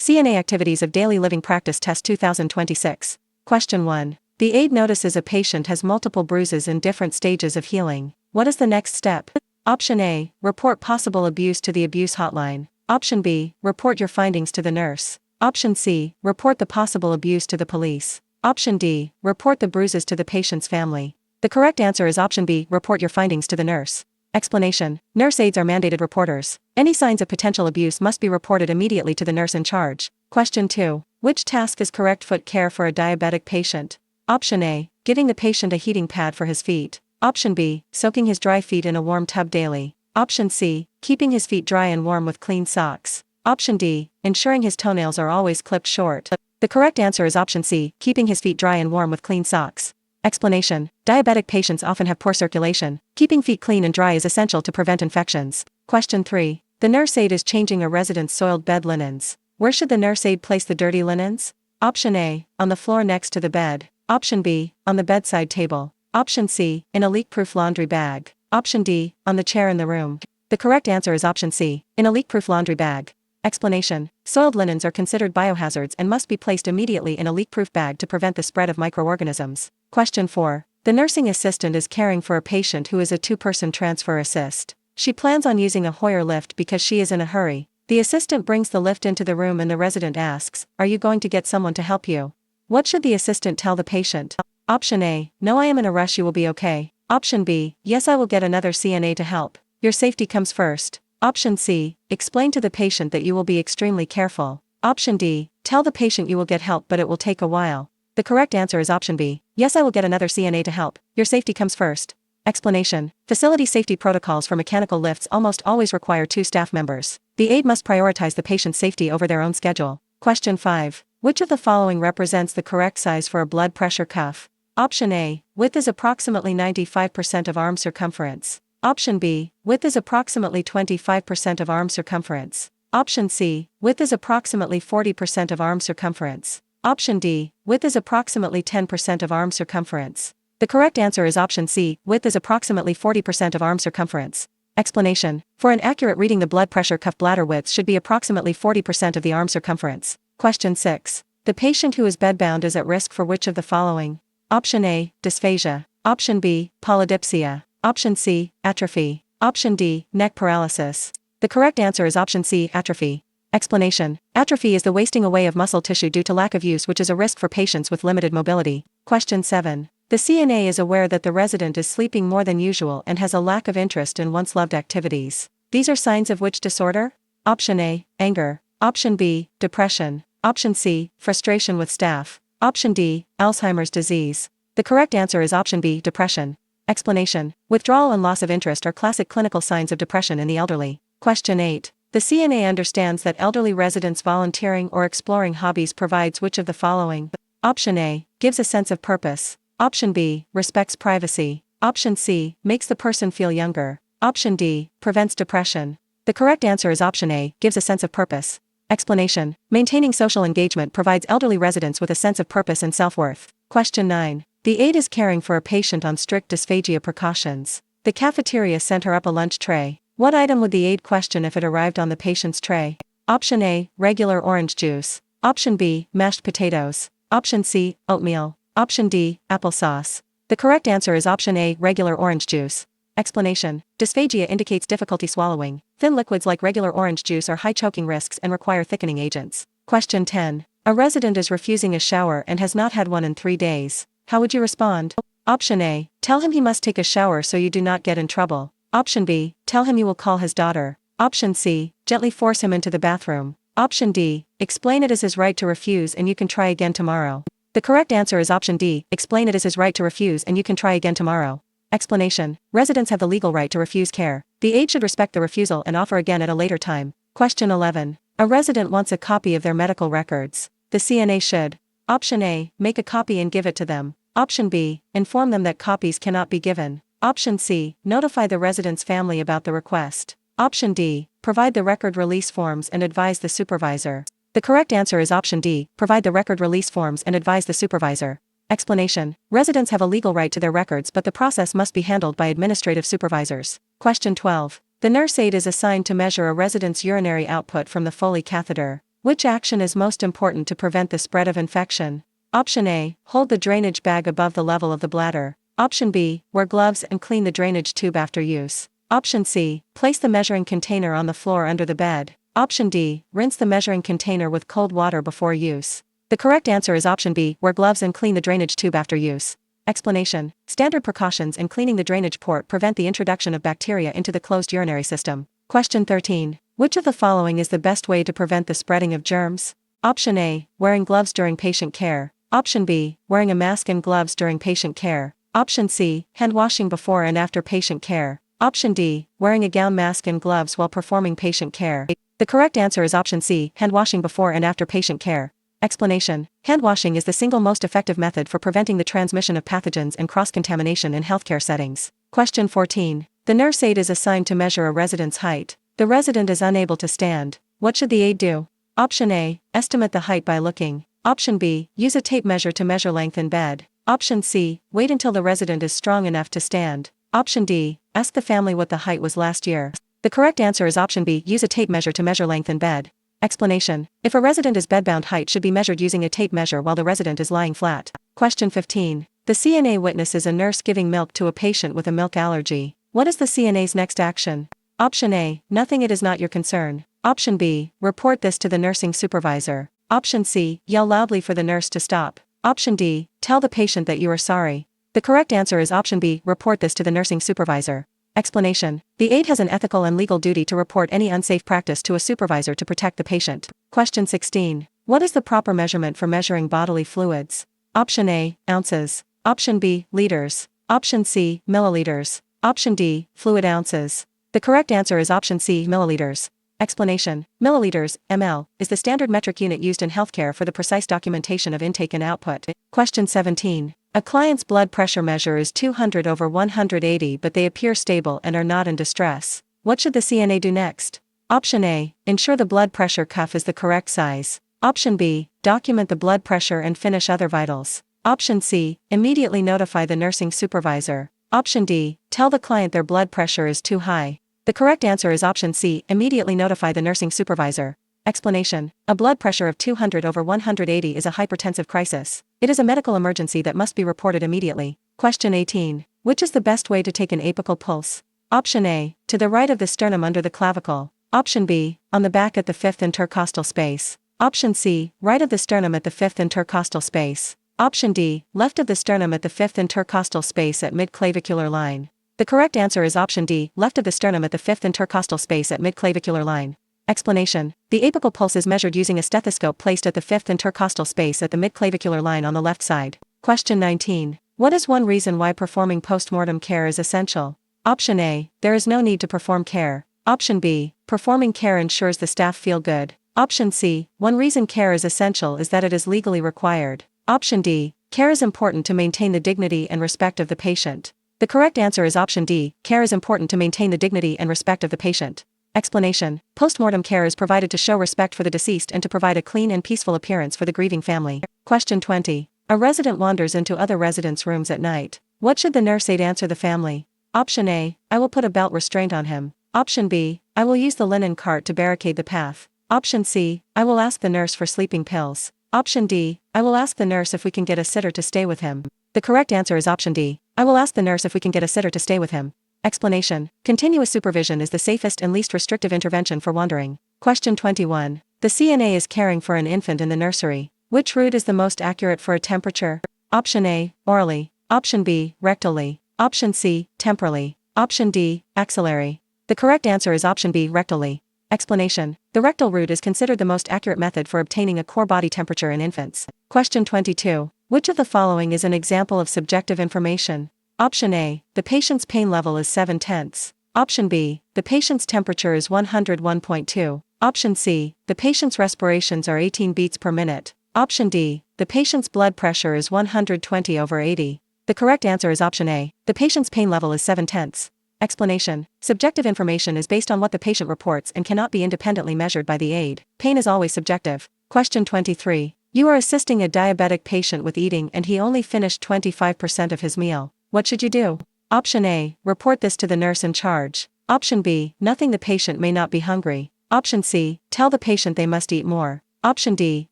CNA Activities of Daily Living Practice Test 2026. Question 1. The aide notices a patient has multiple bruises in different stages of healing. What is the next step? Option A. Report possible abuse to the abuse hotline. Option B. Report your findings to the nurse. Option C. Report the possible abuse to the police. Option D. Report the bruises to the patient's family. The correct answer is option B. Report your findings to the nurse. Explanation. Nurse aides are mandated reporters. Any signs of potential abuse must be reported immediately to the nurse in charge. Question 2. Which task is correct foot care for a diabetic patient? Option A. Giving the patient a heating pad for his feet. Option B. Soaking his dry feet in a warm tub daily. Option C. Keeping his feet dry and warm with clean socks. Option D. Ensuring his toenails are always clipped short. The correct answer is option C. Keeping his feet dry and warm with clean socks. Explanation. Diabetic patients often have poor circulation. Keeping feet clean and dry is essential to prevent infections. Question 3. The nurse aide is changing a resident's soiled bed linens. Where should the nurse aide place the dirty linens? Option A. On the floor next to the bed. Option B. On the bedside table. Option C. In a leak-proof laundry bag. Option D. On the chair in the room. The correct answer is option C. In a leak-proof laundry bag. Explanation. Soiled linens are considered biohazards and must be placed immediately in a leak-proof bag to prevent the spread of microorganisms. Question 4. The nursing assistant is caring for a patient who is a two-person transfer assist. She plans on using a Hoyer lift because she is in a hurry. The assistant brings the lift into the room and the resident asks, "Are you going to get someone to help you?" What should the assistant tell the patient? Option A. No, I am in a rush, you will be okay. Option B. Yes, I will get another CNA to help. Your safety comes first. Option C. Explain to the patient that you will be extremely careful. Option D. Tell the patient you will get help but it will take a while. The correct answer is option B. Yes, I will get another CNA to help. Your safety comes first. Explanation. Facility safety protocols for mechanical lifts almost always require 2 staff members. The aide must prioritize the patient's safety over their own schedule. Question 5. Which of the following represents the correct size for a blood pressure cuff? Option A. Width is approximately 95% of arm circumference. Option B. Width is approximately 25% of arm circumference. Option C. Width is approximately 40% of arm circumference. Option D. Width is approximately 10% of arm circumference. The correct answer is option C. Width is approximately 40% of arm circumference. Explanation. For an accurate reading, the blood pressure cuff bladder width should be approximately 40% of the arm circumference. Question 6. The patient who is bedbound is at risk for which of the following? Option A. Dysphagia. Option B. Polydipsia. Option C. Atrophy. Option D. Neck paralysis. The correct answer is option C. Atrophy. Explanation. Atrophy is the wasting away of muscle tissue due to lack of use, which is a risk for patients with limited mobility. Question 7. The CNA is aware that the resident is sleeping more than usual and has a lack of interest in once loved activities. These are signs of which disorder? Option A. Anger. Option B. Depression. Option C. Frustration with staff. Option D. Alzheimer's disease. The correct answer is option B. Depression. Explanation. Withdrawal and loss of interest are classic clinical signs of depression in the elderly. Question 8. The CNA understands that elderly residents volunteering or exploring hobbies provides which of the following? Option A. Gives a sense of purpose. Option B. Respects privacy. Option C. Makes the person feel younger. Option D. Prevents depression. The correct answer is option A. Gives a sense of purpose. Explanation. Maintaining social engagement provides elderly residents with a sense of purpose and self-worth. Question 9. The aide is caring for a patient on strict dysphagia precautions. The cafeteria sent her up a lunch tray. What item would the aide question if it arrived on the patient's tray? Option A. Regular orange juice. Option B. Mashed potatoes. Option C. Oatmeal. Option D. Applesauce. The correct answer is option A. Regular orange juice. Explanation. Dysphagia indicates difficulty swallowing. Thin liquids like regular orange juice are high choking risks and require thickening agents. Question 10. A resident is refusing a shower and has not had one in 3 days. How would you respond? Option A. Tell him he must take a shower so you do not get in trouble. Option B. Tell him you will call his daughter. Option C. Gently force him into the bathroom. Option D. Explain it is his right to refuse and you can try again tomorrow. The correct answer is option D. Explain it is his right to refuse and you can try again tomorrow. Explanation. Residents have the legal right to refuse care. The aide should respect the refusal and offer again at a later time. Question 11. A resident wants a copy of their medical records. The CNA should: Option A. Make a copy and give it to them. Option B. Inform them that copies cannot be given. Option C. Notify the resident's family about the request. Option D. Provide the record release forms and advise the supervisor. The correct answer is option D. Provide the record release forms and advise the supervisor. Explanation. Residents have a legal right to their records, but the process must be handled by administrative supervisors. Question 12. The nurse aide is assigned to measure a resident's urinary output from the Foley catheter. Which action is most important to prevent the spread of infection? Option A, hold the drainage bag above the level of the bladder. Option B, wear gloves and clean the drainage tube after use. Option C, place the measuring container on the floor under the bed. Option D, rinse the measuring container with cold water before use. The correct answer is option B, wear gloves and clean the drainage tube after use. Explanation: standard precautions in cleaning the drainage port prevent the introduction of bacteria into the closed urinary system. Question 13. Which of the following is the best way to prevent the spreading of germs? Option A, wearing gloves during patient care. Option B, wearing a mask and gloves during patient care. Option C, hand washing before and after patient care. Option D, wearing a gown, mask and gloves while performing patient care. The correct answer is option C, hand washing before and after patient care. Explanation: hand washing is the single most effective method for preventing the transmission of pathogens and cross-contamination in healthcare settings. Question 14. The nurse aide is assigned to measure a resident's height. The resident is unable to stand. What should the aide do? Option A, estimate the height by looking. Option B, use a tape measure to measure length in bed. Option C, wait until the resident is strong enough to stand. Option D, ask the family what the height was last year. The correct answer is option B, use a tape measure to measure length in bed. Explanation: if a resident is bedbound, height should be measured using a tape measure while the resident is lying flat. Question 15. The CNA witnesses a nurse giving milk to a patient with a milk allergy. What is the CNA's next action? Option A, nothing, it is not your concern. Option B, report this to the nursing supervisor. Option C, yell loudly for the nurse to stop. Option D, tell the patient that you are sorry. The correct answer is option B, report this to the nursing supervisor. Explanation: the aide has an ethical and legal duty to report any unsafe practice to a supervisor to protect the patient. Question 16. What is the proper measurement for measuring bodily fluids? Option A, ounces. Option B, liters. Option C, milliliters. Option D, fluid ounces. The correct answer is option C, milliliters. Explanation: milliliters, ml, is the standard metric unit used in healthcare for the precise documentation of intake and output. Question 17. A client's blood pressure measure is 200/180, but they appear stable and are not in distress. What should the CNA do next? Option A, ensure the blood pressure cuff is the correct size. Option B, document the blood pressure and finish other vitals. Option C, immediately notify the nursing supervisor. Option D, tell the client their blood pressure is too high. The correct answer is option C, immediately notify the nursing supervisor. Explanation: a blood pressure of 200/180 is a hypertensive crisis. It is a medical emergency that must be reported immediately. Question 18. Which is the best way to take an apical pulse? Option A, to the right of the sternum under the clavicle. Option B, on the back at the 5th intercostal space. Option C, right of the sternum at the 5th intercostal space. Option D, left of the sternum at the 5th intercostal space at mid-clavicular line. The correct answer is option D, left of the sternum at the 5th intercostal space at mid-clavicular line. Explanation: the apical pulse is measured using a stethoscope placed at the 5th intercostal space at the mid-clavicular line on the left side. Question 19. What is one reason why performing postmortem care is essential? Option A, there is no need to perform care. Option B, performing care ensures the staff feel good. Option C, one reason care is essential is that it is legally required. Option D, care is important to maintain the dignity and respect of the patient. The correct answer is option D, care is important to maintain the dignity and respect of the patient. Explanation: postmortem care is provided to show respect for the deceased and to provide a clean and peaceful appearance for the grieving family. Question 20. A resident wanders into other residents' rooms at night. What should the nurse aide answer the family? Option A, I will put a belt restraint on him. Option B, I will use the linen cart to barricade the path. Option C, I will ask the nurse for sleeping pills. Option D, I will ask the nurse if we can get a sitter to stay with him. The correct answer is option D, I will ask the nurse if we can get a sitter to stay with him. Explanation: continuous supervision is the safest and least restrictive intervention for wandering. Question 21. The CNA is caring for an infant in the nursery. Which route is the most accurate for a temperature? Option A, orally. Option B, rectally. Option C, temporally. Option D, axillary. The correct answer is option B, rectally. Explanation: the rectal route is considered the most accurate method for obtaining a core body temperature in infants. Question 22. Which of the following is an example of subjective information? Option A, the patient's pain level is 7/10. Option B, the patient's temperature is 101.2. Option C, the patient's respirations are 18 beats per minute. Option D, the patient's blood pressure is 120/80. The correct answer is option A, the patient's pain level is 7/10. Explanation: subjective information is based on what the patient reports and cannot be independently measured by the aide. Pain is always subjective. Question 23. You are assisting a diabetic patient with eating and he only finished 25% of his meal. What should you do? Option A, report this to the nurse in charge. Option B, nothing, the patient may not be hungry. Option C, tell the patient they must eat more. Option D,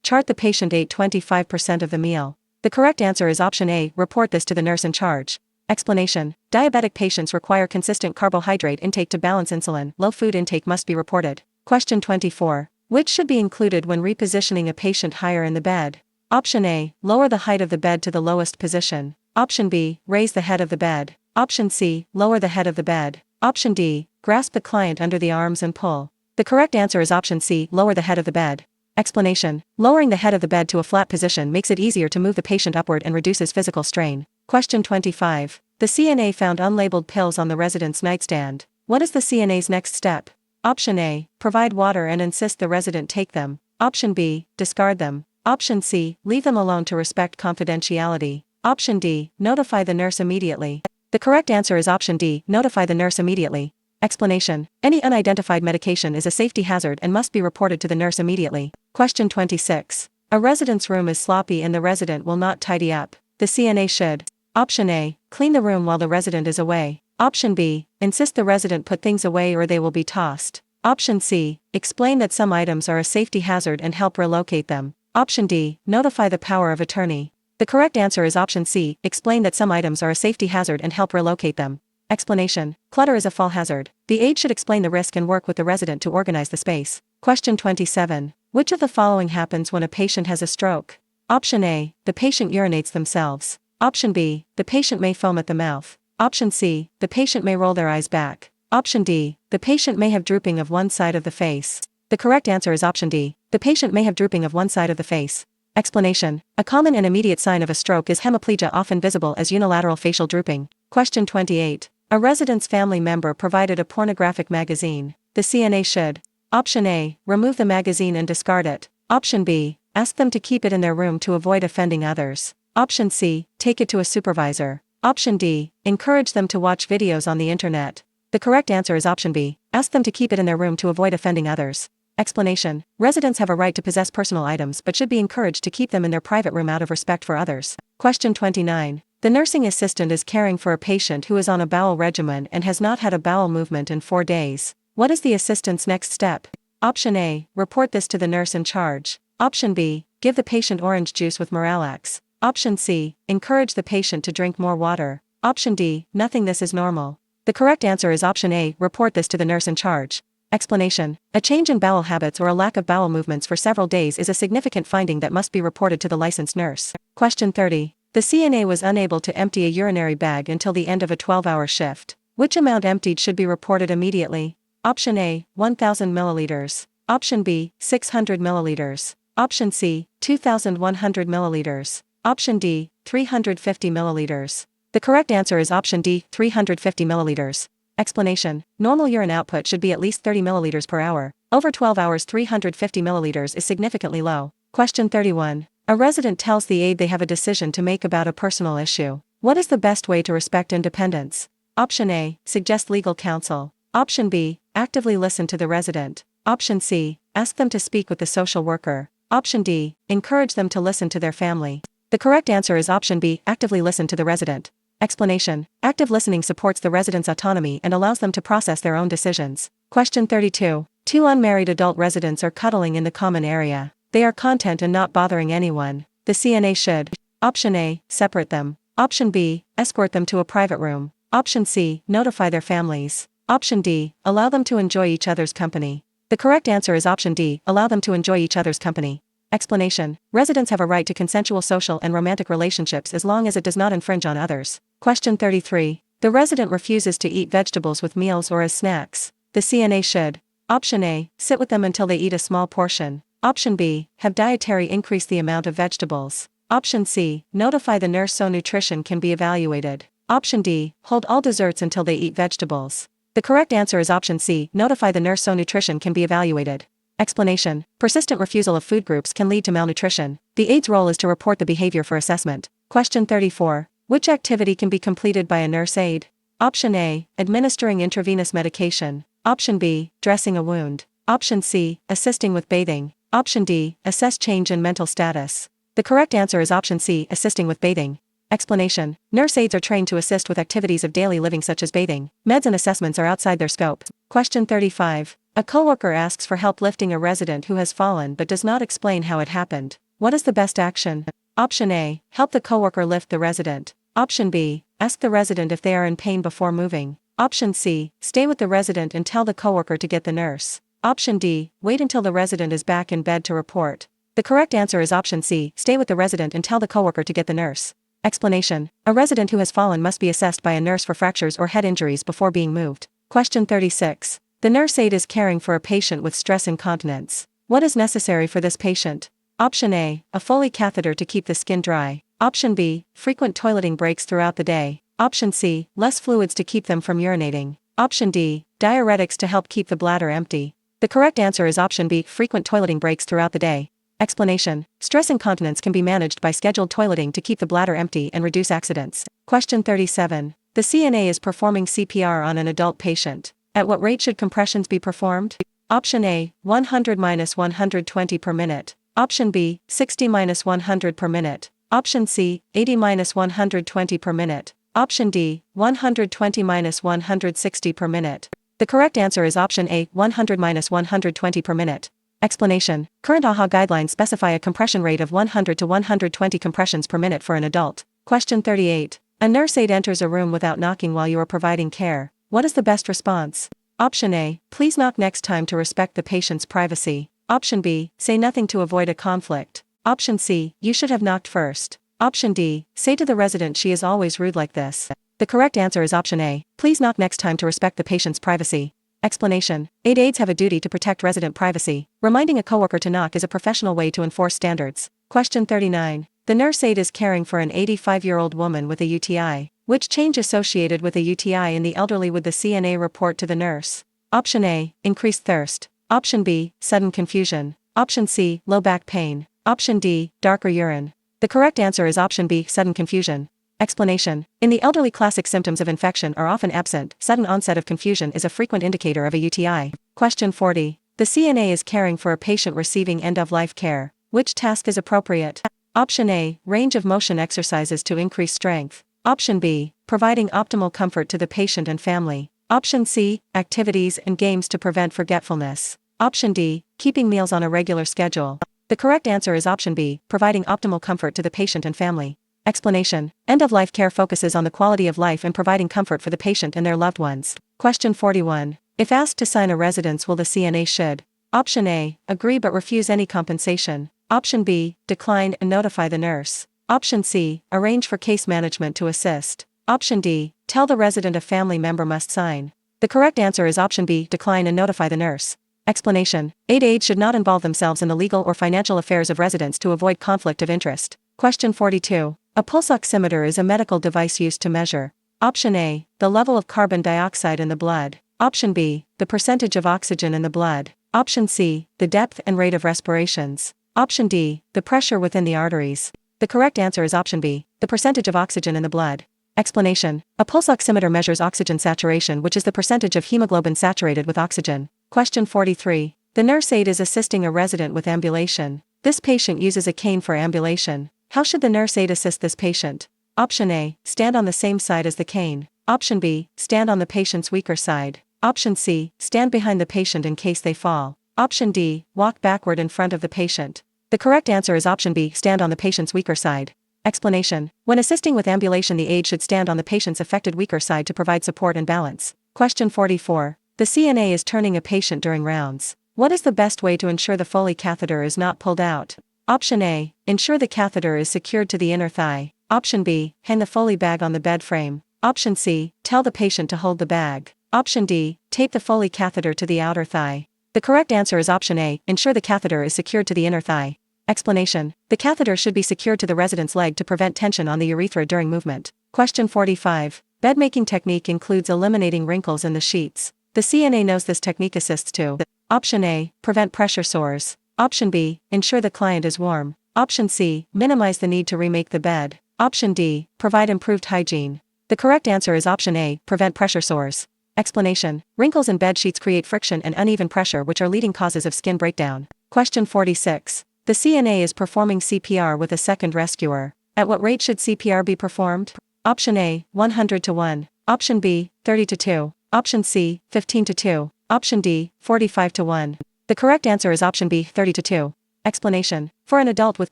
chart the patient ate 25% of the meal. The correct answer is option A, report this to the nurse in charge. Explanation: diabetic patients require consistent carbohydrate intake to balance insulin. Low food intake must be reported. Question 24. Which should be included when repositioning a patient higher in the bed? Option A, lower the height of the bed to the lowest position. Option B, raise the head of the bed. Option C, lower the head of the bed. Option D, grasp the client under the arms and pull. The correct answer is option C, lower the head of the bed. Explanation: lowering the head of the bed to a flat position makes it easier to move the patient upward and reduces physical strain. Question 25. The CNA found unlabeled pills on the resident's nightstand. What is the CNA's next step? Option A, provide water and insist the resident take them. Option B, discard them. Option C, leave them alone to respect confidentiality. Option D, notify the nurse immediately. The correct answer is option D, notify the nurse immediately. Explanation: any unidentified medication is a safety hazard and must be reported to the nurse immediately. Question 26. A resident's room is sloppy and the resident will not tidy up. The CNA should: Option A, clean the room while the resident is away. Option B, insist the resident put things away or they will be tossed. Option C, explain that some items are a safety hazard and help relocate them. Option D, notify the power of attorney. The correct answer is option C, explain that some items are a safety hazard and help relocate them. Explanation: clutter is a fall hazard. The aide should explain the risk and work with the resident to organize the space. Question 27. Which of the following happens when a patient has a stroke? Option A, the patient urinates themselves. Option B, the patient may foam at the mouth. Option C, the patient may roll their eyes back. Option D, the patient may have drooping of one side of the face. The correct answer is option D, the patient may have drooping of one side of the face. Explanation: a common and immediate sign of a stroke is hemiplegia, often visible as unilateral facial drooping. Question 28. A resident's family member provided a pornographic magazine. The CNA should: Option A, remove the magazine and discard it. Option B, ask them to keep it in their room to avoid offending others. Option C, take it to a supervisor. Option D, encourage them to watch videos on the internet. The correct answer is option B, ask them to keep it in their room to avoid offending others. Explanation: residents have a right to possess personal items but should be encouraged to keep them in their private room out of respect for others. Question 29. The nursing assistant is caring for a patient who is on a bowel regimen and has not had a bowel movement in 4 days. What is the assistant's next step? Option A, report this to the nurse in charge. Option B, give the patient orange juice with Miralax. Option C, encourage the patient to drink more water. Option D, nothing, this is normal. The correct answer is option A, report this to the nurse in charge. Explanation: a change in bowel habits or a lack of bowel movements for several days is a significant finding that must be reported to the licensed nurse. Question 30. The CNA was unable to empty a urinary bag until the end of a 12-hour shift. Which amount emptied should be reported immediately? Option A, 1,000 milliliters. Option B, 600 milliliters. Option C, 2,100 milliliters. Option D, 350 milliliters. The correct answer is option D, 350 milliliters. Explanation: normal urine output should be at least 30 milliliters per hour. Over 12 hours 350 milliliters is significantly low. Question 31. A resident tells the aide they have a decision to make about a personal issue. What is the best way to respect independence? Option A, suggest legal counsel. Option B, actively listen to the resident. Option C, ask them to speak with the social worker. Option D, encourage them to listen to their family. The correct answer is option B, actively listen to the resident. Explanation: active listening supports the resident's autonomy and allows them to process their own decisions. Question 32. 2 unmarried adult residents are cuddling in the common area. They are content and not bothering anyone. The CNA should: Option A, separate them. Option B, escort them to a private room. Option C, notify their families. Option D, allow them to enjoy each other's company. The correct answer is option D, allow them to enjoy each other's company. Explanation: residents have a right to consensual social and romantic relationships as long as it does not infringe on others. Question 33. The resident refuses to eat vegetables with meals or as snacks. The CNA should: Option A, sit with them until they eat a small portion. Option B, have dietary increase the amount of vegetables. Option C, notify the nurse so nutrition can be evaluated. Option D, hold all desserts until they eat vegetables. The correct answer is option C, notify the nurse so nutrition can be evaluated. Explanation: persistent refusal of food groups can lead to malnutrition. The aide's role is to report the behavior for assessment. Question 34. Which activity can be completed by a nurse aide? Option A, administering intravenous medication. Option B, dressing a wound. Option C, assisting with bathing. Option D, assess change in mental status. The correct answer is option C, assisting with bathing. Explanation: nurse aides are trained to assist with activities of daily living such as bathing. Meds and assessments are outside their scope. Question 35. A coworker asks for help lifting a resident who has fallen but does not explain how it happened. What is the best action? Option A, help the coworker lift the resident. Option B, ask the resident if they are in pain before moving. Option C, stay with the resident and tell the coworker to get the nurse. Option D, wait until the resident is back in bed to report. The correct answer is option C, stay with the resident and tell the coworker to get the nurse. Explanation. A resident who has fallen must be assessed by a nurse for fractures or head injuries before being moved. Question 36. The nurse aide is caring for a patient with stress incontinence. What is necessary for this patient? Option A, a Foley catheter to keep the skin dry. Option B, frequent toileting breaks throughout the day. Option C, less fluids to keep them from urinating. Option D, diuretics to help keep the bladder empty. The correct answer is option B, frequent toileting breaks throughout the day. Explanation. Stress incontinence can be managed by scheduled toileting to keep the bladder empty and reduce accidents. Question 37. The CNA is performing CPR on an adult patient. At what rate should compressions be performed? Option A, 100-120 per minute. Option B, 60-100 per minute. Option C, 80-120 per minute. Option D, 120-160 per minute. The correct answer is option A, 100-120 per minute. Explanation. Current AHA guidelines specify a compression rate of 100 to 120 compressions per minute for an adult. Question 38. A nurse aide enters a room without knocking while you are providing care. What is the best response? Option A, please knock next time to respect the patient's privacy. Option B, say nothing to avoid a conflict. Option C, you should have knocked first. Option D, say to the resident she is always rude like this. The correct answer is option A, please knock next time to respect the patient's privacy. Explanation. Aide aides have a duty to protect resident privacy. Reminding a coworker to knock is a professional way to enforce standards. Question 39. The nurse aide is caring for an 85-year-old woman with a UTI. Which change associated with a UTI in the elderly would the CNA report to the nurse? Option A, increased thirst. Option B, sudden confusion. Option C, low back pain. Option D, darker urine. The correct answer is option B, sudden confusion. Explanation. In the elderly, classic symptoms of infection are often absent. Sudden onset of confusion is a frequent indicator of a UTI. Question 40. The CNA is caring for a patient receiving end-of-life care. Which task is appropriate? Option A, range of motion exercises to increase strength. Option B, providing optimal comfort to the patient and family. Option C, activities and games to prevent forgetfulness. Option D, keeping meals on a regular schedule. The correct answer is option B, providing optimal comfort to the patient and family. Explanation. End-of-life care focuses on the quality of life and providing comfort for the patient and their loved ones. Question 41. If asked to sign a residence, will the CNA should? Option A, agree but refuse any compensation. Option B, decline and notify the nurse. Option C, arrange for case management to assist. Option D, tell the resident a family member must sign. The correct answer is option B, decline and notify the nurse. Explanation. Aide aides should not involve themselves in the legal or financial affairs of residents to avoid conflict of interest. Question 42. A pulse oximeter is a medical device used to measure. Option A, the level of carbon dioxide in the blood. Option B, the percentage of oxygen in the blood. Option C, the depth and rate of respirations. Option D, the pressure within the arteries. The correct answer is option B, the percentage of oxygen in the blood. Explanation. A pulse oximeter measures oxygen saturation, which is the percentage of hemoglobin saturated with oxygen. Question 43. The nurse aide is assisting a resident with ambulation. This patient uses a cane for ambulation. How should the nurse aide assist this patient? Option A, stand on the same side as the cane. Option B, stand on the patient's weaker side. Option C, stand behind the patient in case they fall. Option D, walk backward in front of the patient. The correct answer is option B, stand on the patient's weaker side. Explanation. When assisting with ambulation, the aide should stand on the patient's affected weaker side to provide support and balance. Question 44. The CNA is turning a patient during rounds. What is the best way to ensure the Foley catheter is not pulled out? Option A, ensure the catheter is secured to the inner thigh. Option B, hang the Foley bag on the bed frame. Option C, tell the patient to hold the bag. Option D, tape the Foley catheter to the outer thigh. The correct answer is option A, ensure the catheter is secured to the inner thigh. Explanation. The catheter should be secured to the resident's leg to prevent tension on the urethra during movement. Question 45. Bed-making technique includes eliminating wrinkles in the sheets. The CNA knows this technique assists to Option A, prevent pressure sores. Option B, ensure the client is warm. Option C, minimize the need to remake the bed. Option D, provide improved hygiene. The correct answer is option A, prevent pressure sores. Explanation. Wrinkles in bed sheets create friction and uneven pressure, which are leading causes of skin breakdown. Question 46. The CNA is performing CPR with a second rescuer. At what rate should CPR be performed? Option A, 100 to 1. Option B, 30 to 2. Option C, 15 to 2. Option D, 45 to 1. The correct answer is option B, 30 to 2. Explanation. For an adult with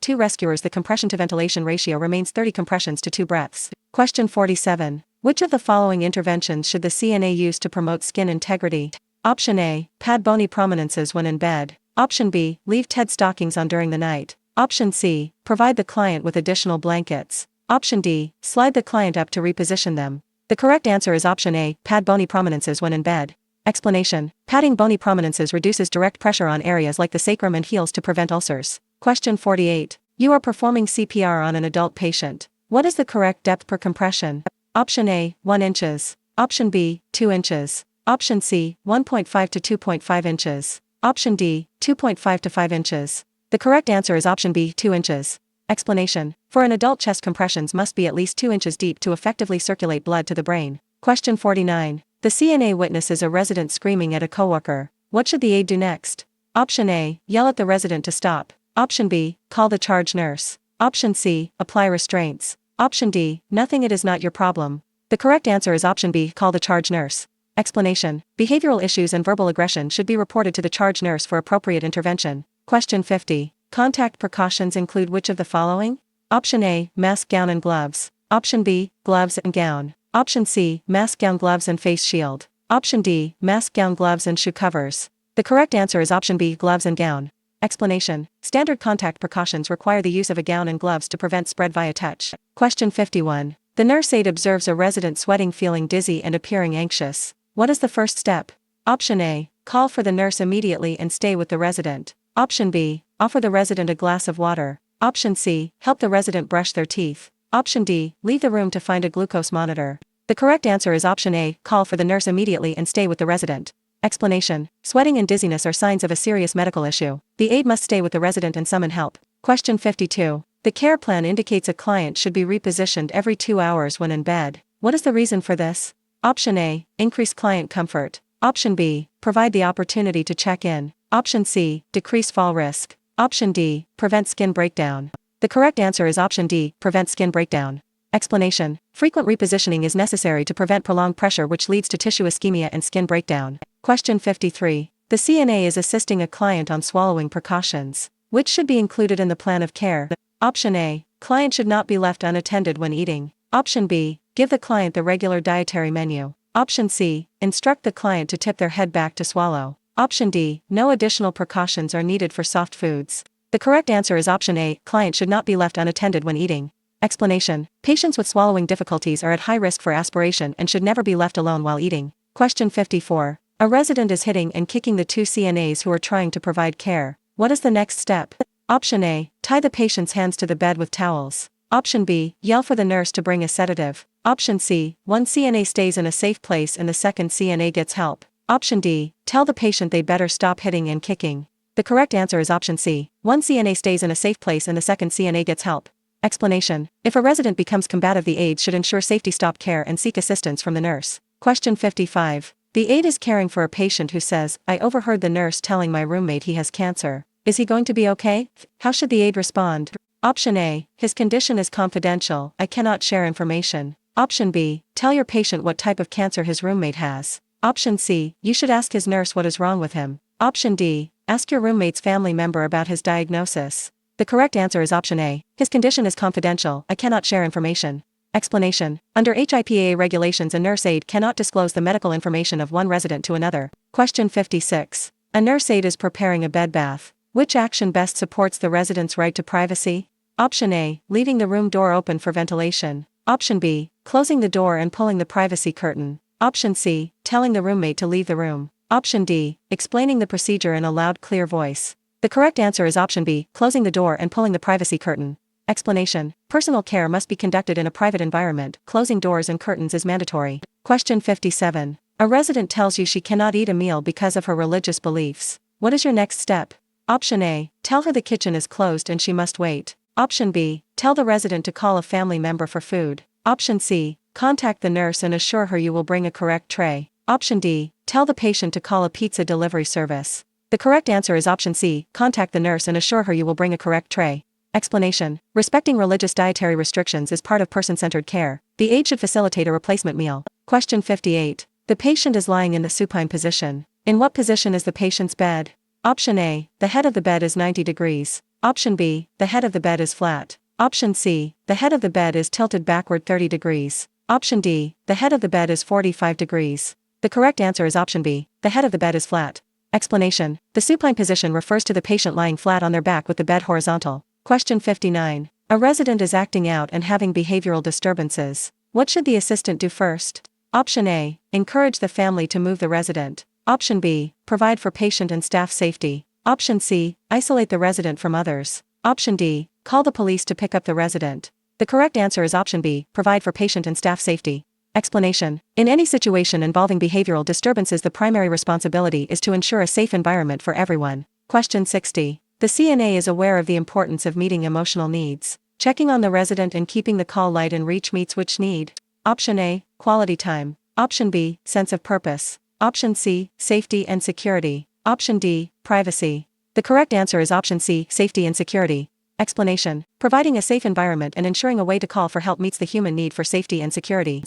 2 rescuers, the compression to ventilation ratio remains 30 compressions to 2 breaths. Question 47. Which of the following interventions should the CNA use to promote skin integrity? Option A, pad bony prominences when in bed. Option B, leave TED stockings on during the night. Option C, provide the client with additional blankets. Option D, slide the client up to reposition them. The correct answer is option A, pad bony prominences when in bed. Explanation. Padding bony prominences reduces direct pressure on areas like the sacrum and heels to prevent ulcers. Question 48. You are performing CPR on an adult patient. What is the correct depth per compression? Option A, 1 inches. Option B, 2 inches. Option C, 1.5 to 2.5 inches. Option D, 2.5 to 5 inches. The correct answer is option B, 2 inches. Explanation. For an adult, chest compressions must be at least 2 inches deep to effectively circulate blood to the brain. Question 49. The CNA witnesses a resident screaming at a coworker. What should the aide do next? Option A, yell at the resident to stop. Option B, call the charge nurse. Option C, apply restraints. Option D, nothing, it is not your problem. The correct answer is option B, call the charge nurse. Explanation. Behavioral issues and verbal aggression should be reported to the charge nurse for appropriate intervention. Question 50. Contact precautions include which of the following? Option A, mask, gown and gloves. Option B, gloves and gown. Option C, mask, gown, gloves and face shield. Option D, mask, gown, gloves and shoe covers. The correct answer is option B, gloves and gown. Explanation. Standard contact precautions require the use of a gown and gloves to prevent spread via touch. Question 51. The nurse aide observes a resident sweating, feeling dizzy and appearing anxious. What is the first step? Option A, call for the nurse immediately and stay with the resident. Option B, offer the resident a glass of water. Option C, help the resident brush their teeth. Option D, leave the room to find a glucose monitor. The correct answer is option A, call for the nurse immediately and stay with the resident. Explanation. Sweating and dizziness are signs of a serious medical issue. The aide must stay with the resident and summon help. Question 52. The care plan indicates a client should be repositioned every 2 hours when in bed. What is the reason for this? Option A, increase client comfort. Option B, provide the opportunity to check in. Option C, decrease fall risk. Option D, prevent skin breakdown. The correct answer is option D, prevent skin breakdown. Explanation. Frequent repositioning is necessary to prevent prolonged pressure, which leads to tissue ischemia and skin breakdown. Question 53. The CNA is assisting a client on swallowing precautions. Which should be included in the plan of care? Option A, client should not be left unattended when eating. Option B, give the client the regular dietary menu. Option C, instruct the client to tip their head back to swallow. Option D, no additional precautions are needed for soft foods. The correct answer is option A, client should not be left unattended when eating. Explanation. Patients with swallowing difficulties are at high risk for aspiration and should never be left alone while eating. Question 54. A resident is hitting and kicking the 2 CNAs who are trying to provide care. What is the next step? Option A, tie the patient's hands to the bed with towels. Option B, yell for the nurse to bring a sedative. Option C, one CNA stays in a safe place and the second CNA gets help. Option D, tell the patient they better stop hitting and kicking. The correct answer is option C, one CNA stays in a safe place and the second CNA gets help. Explanation. If a resident becomes combative, the aide should ensure safety, stop care and seek assistance from the nurse. Question 55. The aide is caring for a patient who says, I overheard the nurse telling my roommate he has cancer. Is he going to be okay? How should the aide respond? Option A, his condition is confidential, I cannot share information. Option B, tell your patient what type of cancer his roommate has. Option C, you should ask his nurse what is wrong with him. Option D, ask your roommate's family member about his diagnosis. The correct answer is option A, his condition is confidential, I cannot share information. Explanation. Under HIPAA regulations, a nurse aide cannot disclose the medical information of one resident to another. Question 56. A nurse aide is preparing a bed bath. Which action best supports the resident's right to privacy? Option A, leaving the room door open for ventilation. Option B, closing the door and pulling the privacy curtain. Option C, telling the roommate to leave the room. Option D, explaining the procedure in a loud, clear voice. The correct answer is option B, closing the door and pulling the privacy curtain. Explanation. Personal care must be conducted in a private environment. Closing doors and curtains is mandatory. Question 57. A resident tells you she cannot eat a meal because of her religious beliefs. What is your next step? Option A, tell her the kitchen is closed and she must wait. Option B, tell the resident to call a family member for food. Option C, contact the nurse and assure her you will bring a correct tray. Option D, tell the patient to call a pizza delivery service. The correct answer is option C, contact the nurse and assure her you will bring a correct tray. Explanation. Respecting religious dietary restrictions is part of person-centered care. The aide should facilitate a replacement meal. Question 58. The patient is lying in the supine position. In what position is the patient's bed? Option A, the head of the bed is 90 degrees. Option B, the head of the bed is flat. Option C, the head of the bed is tilted backward 30 degrees. Option D, the head of the bed is 45 degrees. The correct answer is option B, the head of the bed is flat. Explanation: the supine position refers to the patient lying flat on their back with the bed horizontal. Question 59. A resident is acting out and having behavioral disturbances. What should the assistant do first? Option A, encourage the family to move the resident. Option B, provide for patient and staff safety. Option C, isolate the resident from others. Option D, call the police to pick up the resident. The correct answer is option B, provide for patient and staff safety. Explanation: in any situation involving behavioral disturbances, the primary responsibility is to ensure a safe environment for everyone. Question 60. The CNA is aware of the importance of meeting emotional needs. Checking on the resident and keeping the call light and reach meets which need? Option A, quality time. Option B, sense of purpose. Option C, safety and security. Option D, privacy. The correct answer is option C, safety and security. Explanation: providing a safe environment and ensuring a way to call for help meets the human need for safety and security.